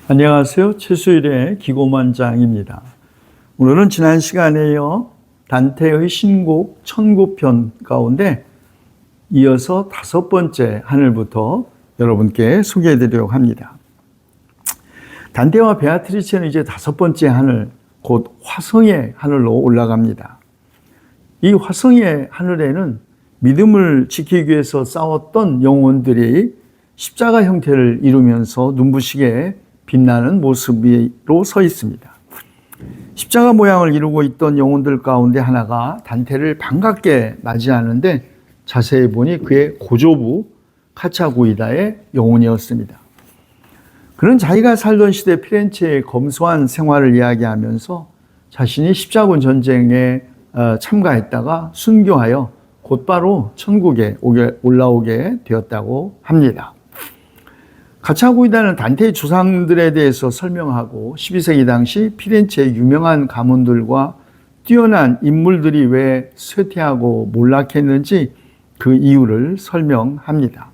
안녕하세요. 최수일의 기고만장입니다. 오늘은 지난 시간에요. 단테의 신곡 천구편 가운데 이어서 5번째 하늘부터 여러분께 소개해 드리려고 합니다. 단테와 베아트리체는 이제 5번째 하늘, 곧 화성의 하늘로 올라갑니다. 이 화성의 하늘에는 믿음을 지키기 위해서 싸웠던 영혼들이 십자가 형태를 이루면서 눈부시게 빛나는 모습으로 서 있습니다. 십자가 모양을 이루고 있던 영혼들 가운데 하나가 단테를 반갑게 맞이하는데 자세히 보니 그의 고조부 카차구이다의 영혼이었습니다. 그는 자기가 살던 시대 피렌체의 검소한 생활을 이야기하면서 자신이 십자군 전쟁에 참가했다가 순교하여 곧바로 천국에 올라오게 되었다고 합니다. 카차구이다는 단테의 조상들에 대해서 설명하고 12세기 당시 피렌체의 유명한 가문들과 뛰어난 인물들이 왜 쇠퇴하고 몰락했는지 그 이유를 설명합니다.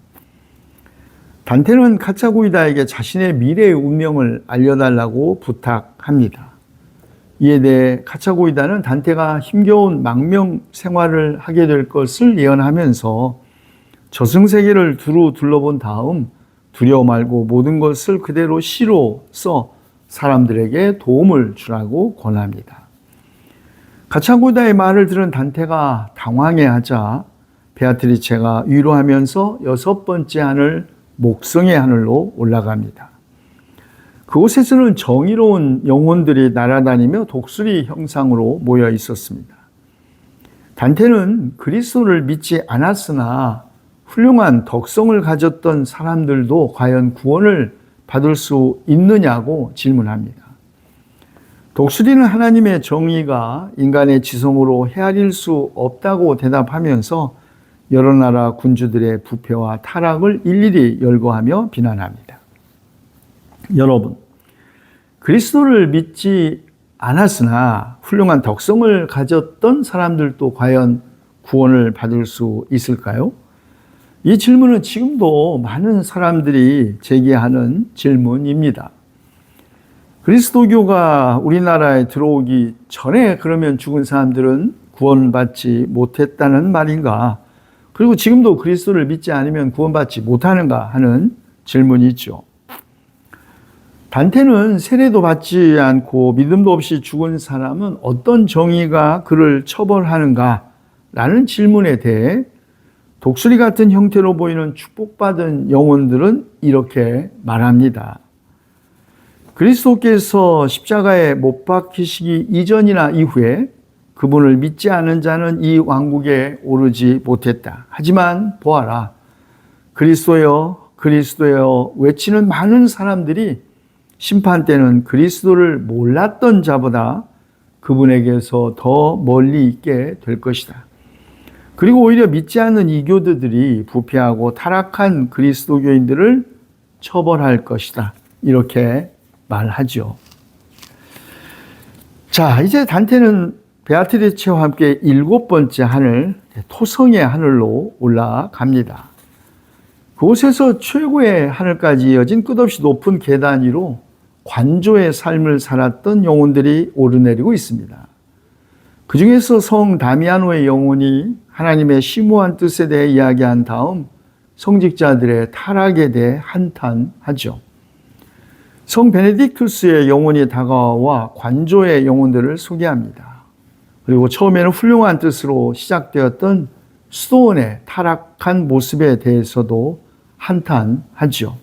단테는 카차구이다에게 자신의 미래의 운명을 알려달라고 부탁합니다. 이에 대해 카차구이다는 단테가 힘겨운 망명 생활을 하게 될 것을 예언하면서 저승세계를 두루 둘러본 다음 두려워 말고 모든 것을 그대로 시로 써 사람들에게 도움을 주라고 권합니다. 카차구이다의 말을 들은 단테가 당황해하자 베아트리체가 위로하면서 6번째 하늘 목성의 하늘로 올라갑니다. 그곳에서는 정의로운 영혼들이 날아다니며 독수리 형상으로 모여 있었습니다. 단테는 그리스도를 믿지 않았으나 훌륭한 덕성을 가졌던 사람들도 과연 구원을 받을 수 있느냐고 질문합니다. 독수리는 하나님의 정의가 인간의 지성으로 헤아릴 수 없다고 대답하면서 여러 나라 군주들의 부패와 타락을 일일이 열거하며 비난합니다. 여러분, 그리스도를 믿지 않았으나 훌륭한 덕성을 가졌던 사람들도 과연 구원을 받을 수 있을까요? 이 질문은 지금도 많은 사람들이 제기하는 질문입니다. 그리스도교가 우리나라에 들어오기 전에 그러면 죽은 사람들은 구원받지 못했다는 말인가? 그리고 지금도 그리스도를 믿지 않으면 구원받지 못하는가 하는 질문이 있죠. 단테는 세례도 받지 않고 믿음도 없이 죽은 사람은 어떤 정의가 그를 처벌하는가? 라는 질문에 대해 독수리 같은 형태로 보이는 축복받은 영혼들은 이렇게 말합니다. 그리스도께서 십자가에 못 박히시기 이전이나 이후에 그분을 믿지 않은 자는 이 왕국에 오르지 못했다. 하지만 보아라, 그리스도여, 그리스도여 외치는 많은 사람들이 심판 때는 그리스도를 몰랐던 자보다 그분에게서 더 멀리 있게 될 것이다. 그리고 오히려 믿지 않는 이교도들이 부패하고 타락한 그리스도교인들을 처벌할 것이다. 이렇게 말하죠. 자, 이제 단테는 베아트리체와 함께 7번째 하늘, 토성의 하늘로 올라갑니다. 그곳에서 최고의 하늘까지 이어진 끝없이 높은 계단 위로 관조의 삶을 살았던 영혼들이 오르내리고 있습니다. 그 중에서 성 다미아노의 영혼이 하나님의 심오한 뜻에 대해 이야기한 다음 성직자들의 타락에 대해 한탄하죠. 성 베네딕투스의 영혼이 다가와 관조의 영혼들을 소개합니다. 그리고 처음에는 훌륭한 뜻으로 시작되었던 수도원의 타락한 모습에 대해서도 한탄하죠.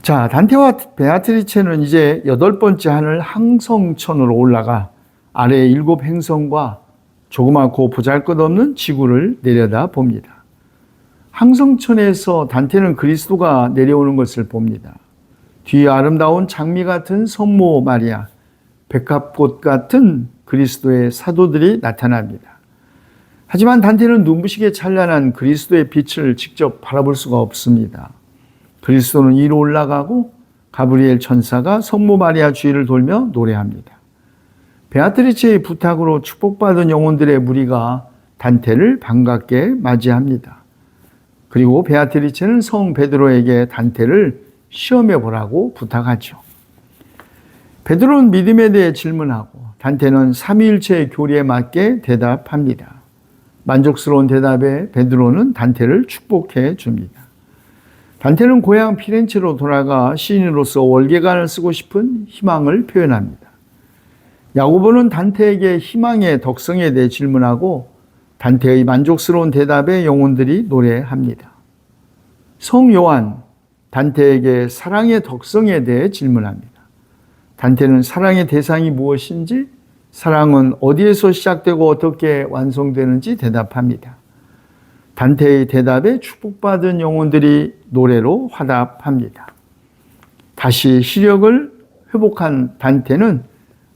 자, 단테와 베아트리체는 이제 8번째 하늘 항성천으로 올라가 아래의 7 행성과 조그맣고 보잘것없는 지구를 내려다 봅니다. 항성천에서 단테는 그리스도가 내려오는 것을 봅니다. 뒤에 아름다운 장미 같은 성모 마리아, 백합꽃 같은 그리스도의 사도들이 나타납니다. 하지만 단테는 눈부시게 찬란한 그리스도의 빛을 직접 바라볼 수가 없습니다. 그리스도는 위로 올라가고 가브리엘 천사가 성모 마리아 주위를 돌며 노래합니다. 베아트리체의 부탁으로 축복받은 영혼들의 무리가 단테를 반갑게 맞이합니다. 그리고 베아트리체는 성 베드로에게 단테를 시험해 보라고 부탁하죠. 베드로는 믿음에 대해 질문하고 단테는 삼위일체의 교리에 맞게 대답합니다. 만족스러운 대답에 베드로는 단테를 축복해 줍니다. 단테는 고향 피렌체로 돌아가 시인으로서 월계관을 쓰고 싶은 희망을 표현합니다. 야고보는 단테에게 희망의 덕성에 대해 질문하고 단테의 만족스러운 대답에 영혼들이 노래합니다. 성 요한, 단테에게 사랑의 덕성에 대해 질문합니다. 단테는 사랑의 대상이 무엇인지, 사랑은 어디에서 시작되고 어떻게 완성되는지 대답합니다. 단테의 대답에 축복받은 영혼들이 노래로 화답합니다. 다시 시력을 회복한 단테는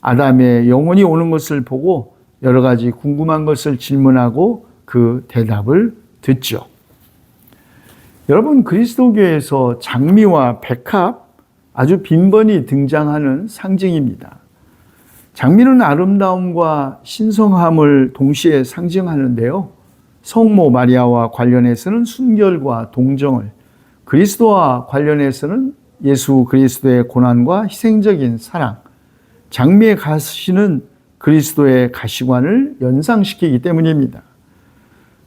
아담의 영혼이 오는 것을 보고 여러 가지 궁금한 것을 질문하고 그 대답을 듣죠. 여러분, 그리스도교에서 장미와 백합 아주 빈번히 등장하는 상징입니다. 장미는 아름다움과 신성함을 동시에 상징하는데요. 성모 마리아와 관련해서는 순결과 동정을, 그리스도와 관련해서는 예수 그리스도의 고난과 희생적인 사랑, 장미의 가시는 그리스도의 가시관을 연상시키기 때문입니다.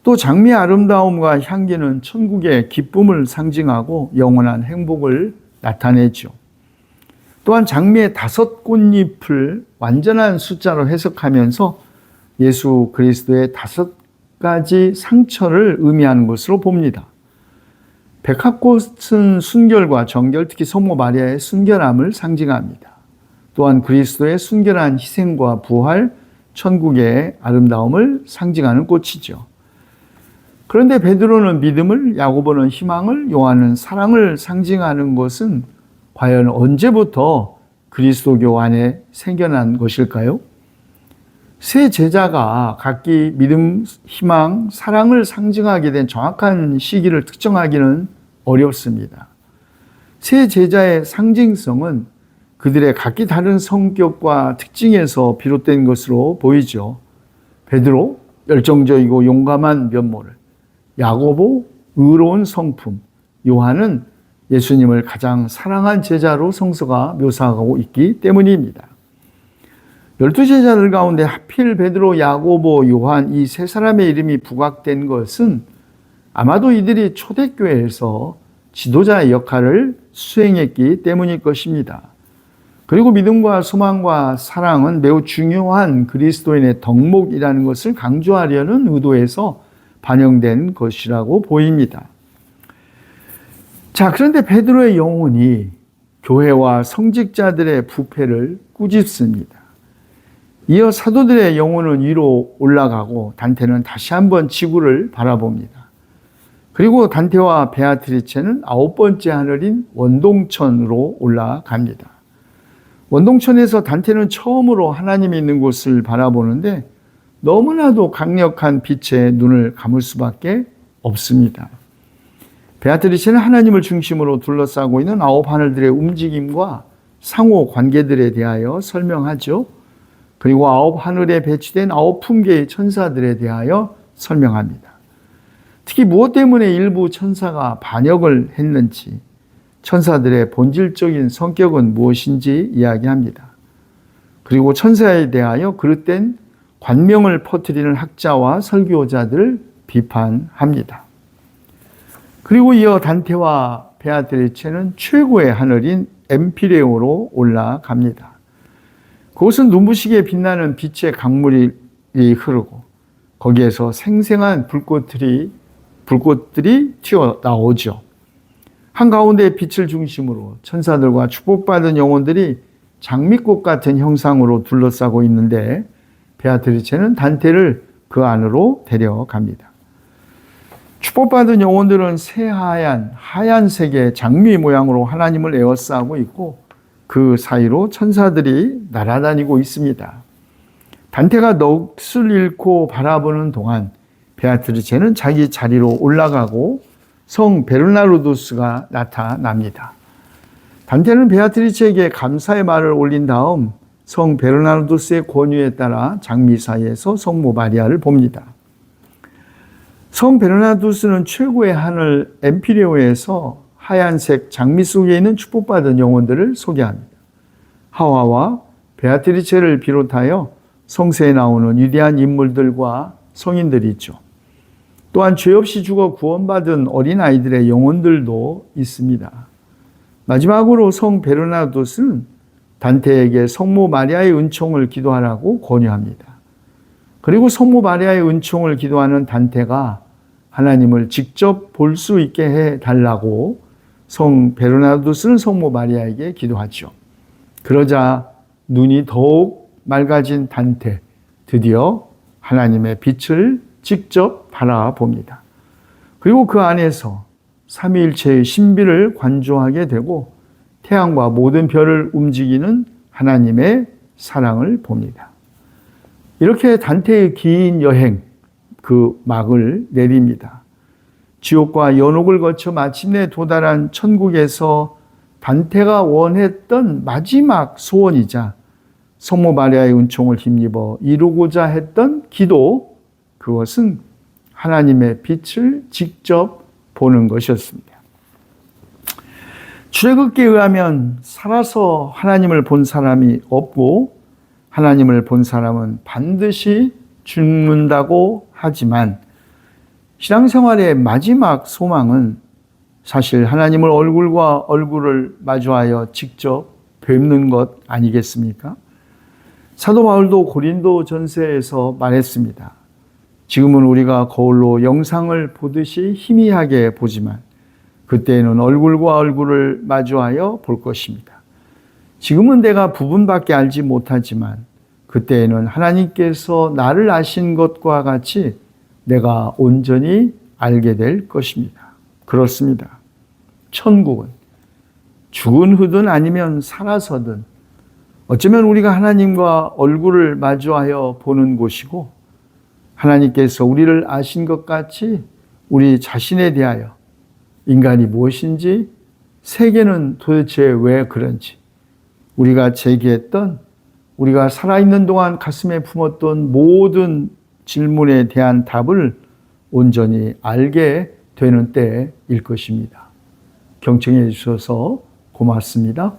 또 장미의 아름다움과 향기는 천국의 기쁨을 상징하고 영원한 행복을 나타내죠. 또한 장미의 5 꽃잎을 완전한 숫자로 해석하면서 예수 그리스도의 5가지 상처를 의미하는 것으로 봅니다. 백합꽃은 순결과 정결, 특히 성모 마리아의 순결함을 상징합니다. 또한 그리스도의 순결한 희생과 부활, 천국의 아름다움을 상징하는 꽃이죠. 그런데 베드로는 믿음을, 야고보는 희망을, 요한은 사랑을 상징하는 것은 과연 언제부터 그리스도교 안에 생겨난 것일까요? 세 제자가 각기 믿음, 희망, 사랑을 상징하게 된 정확한 시기를 특정하기는 어렵습니다. 세 제자의 상징성은 그들의 각기 다른 성격과 특징에서 비롯된 것으로 보이죠. 베드로, 열정적이고 용감한 면모를, 야고보, 의로운 성품, 요한은 예수님을 가장 사랑한 제자로 성서가 묘사하고 있기 때문입니다. 12제자들 가운데 하필 베드로, 야고보, 요한 이 세 사람의 이름이 부각된 것은 아마도 이들이 초대교회에서 지도자의 역할을 수행했기 때문일 것입니다. 그리고 믿음과 소망과 사랑은 매우 중요한 그리스도인의 덕목이라는 것을 강조하려는 의도에서 반영된 것이라고 보입니다. 자, 그런데 베드로의 영혼이 교회와 성직자들의 부패를 꾸짖습니다. 이어 사도들의 영혼은 위로 올라가고 단테는 다시 한번 지구를 바라봅니다. 그리고 단테와 베아트리체는 9번째 하늘인 원동천으로 올라갑니다. 원동천에서 단테는 처음으로 하나님이 있는 곳을 바라보는데 너무나도 강력한 빛에 눈을 감을 수밖에 없습니다. 베아트리체는 하나님을 중심으로 둘러싸고 있는 9 하늘들의 움직임과 상호 관계들에 대하여 설명하죠. 그리고 9 하늘에 배치된 9 품계의 천사들에 대하여 설명합니다. 특히 무엇 때문에 일부 천사가 반역을 했는지, 천사들의 본질적인 성격은 무엇인지 이야기합니다. 그리고 천사에 대하여 그릇된 관명을 퍼뜨리는 학자와 설교자들을 비판합니다. 그리고 이어 단테와 베아트리체는 최고의 하늘인 엠피레오로 올라갑니다. 그곳은 눈부시게 빛나는 빛의 강물이 흐르고 거기에서 생생한 불꽃들이 튀어나오죠. 한가운데 빛을 중심으로 천사들과 축복받은 영혼들이 장미꽃 같은 형상으로 둘러싸고 있는데 베아트리체는 단테를 그 안으로 데려갑니다. 축복받은 영혼들은 하얀색의 장미 모양으로 하나님을 에워싸고 있고 그 사이로 천사들이 날아다니고 있습니다. 단테가 넋을 잃고 바라보는 동안 베아트리체는 자기 자리로 올라가고 성 베르나르두스가 나타납니다. 단테는 베아트리체에게 감사의 말을 올린 다음 성 베르나르두스의 권유에 따라 장미 사이에서 성모 마리아를 봅니다. 성 베르나르두스는 최고의 하늘 엠피레오에서 하얀색 장미 속에 있는 축복받은 영혼들을 소개합니다. 하와와 베아트리체를 비롯하여 성서에 나오는 위대한 인물들과 성인들이 있죠. 또한 죄 없이 죽어 구원받은 어린아이들의 영혼들도 있습니다. 마지막으로 성 베르나두스는 단테에게 성모 마리아의 은총을 기도하라고 권유합니다. 그리고 성모 마리아의 은총을 기도하는 단테가 하나님을 직접 볼 수 있게 해달라고 성 베르나두스는 성모 마리아에게 기도하죠. 그러자 눈이 더욱 맑아진 단테, 드디어 하나님의 빛을 직접 바라봅니다. 그리고 그 안에서 삼위일체의 신비를 관조하게 되고 태양과 모든 별을 움직이는 하나님의 사랑을 봅니다. 이렇게 단테의 긴 여행, 그 막을 내립니다. 지옥과 연옥을 거쳐 마침내 도달한 천국에서 단테가 원했던 마지막 소원이자 성모 마리아의 은총을 힘입어 이루고자 했던 기도, 그것은 하나님의 빛을 직접 보는 것이었습니다. 출애굽기에 의하면 살아서 하나님을 본 사람이 없고 하나님을 본 사람은 반드시 죽는다고 하지만 신앙생활의 마지막 소망은 사실 하나님을 얼굴과 얼굴을 마주하여 직접 뵙는 것 아니겠습니까? 사도 바울도 고린도 전서에서 말했습니다. 지금은 우리가 거울로 영상을 보듯이 희미하게 보지만 그때에는 얼굴과 얼굴을 마주하여 볼 것입니다. 지금은 내가 부분밖에 알지 못하지만 그때에는 하나님께서 나를 아신 것과 같이 내가 온전히 알게 될 것입니다. 그렇습니다. 천국은 죽은 후든 아니면 살아서든 어쩌면 우리가 하나님과 얼굴을 마주하여 보는 곳이고 하나님께서 우리를 아신 것 같이 우리 자신에 대하여 인간이 무엇인지, 세계는 도대체 왜 그런지, 우리가 제기했던, 우리가 살아있는 동안 가슴에 품었던 모든 질문에 대한 답을 온전히 알게 되는 때일 것입니다. 경청해 주셔서 고맙습니다.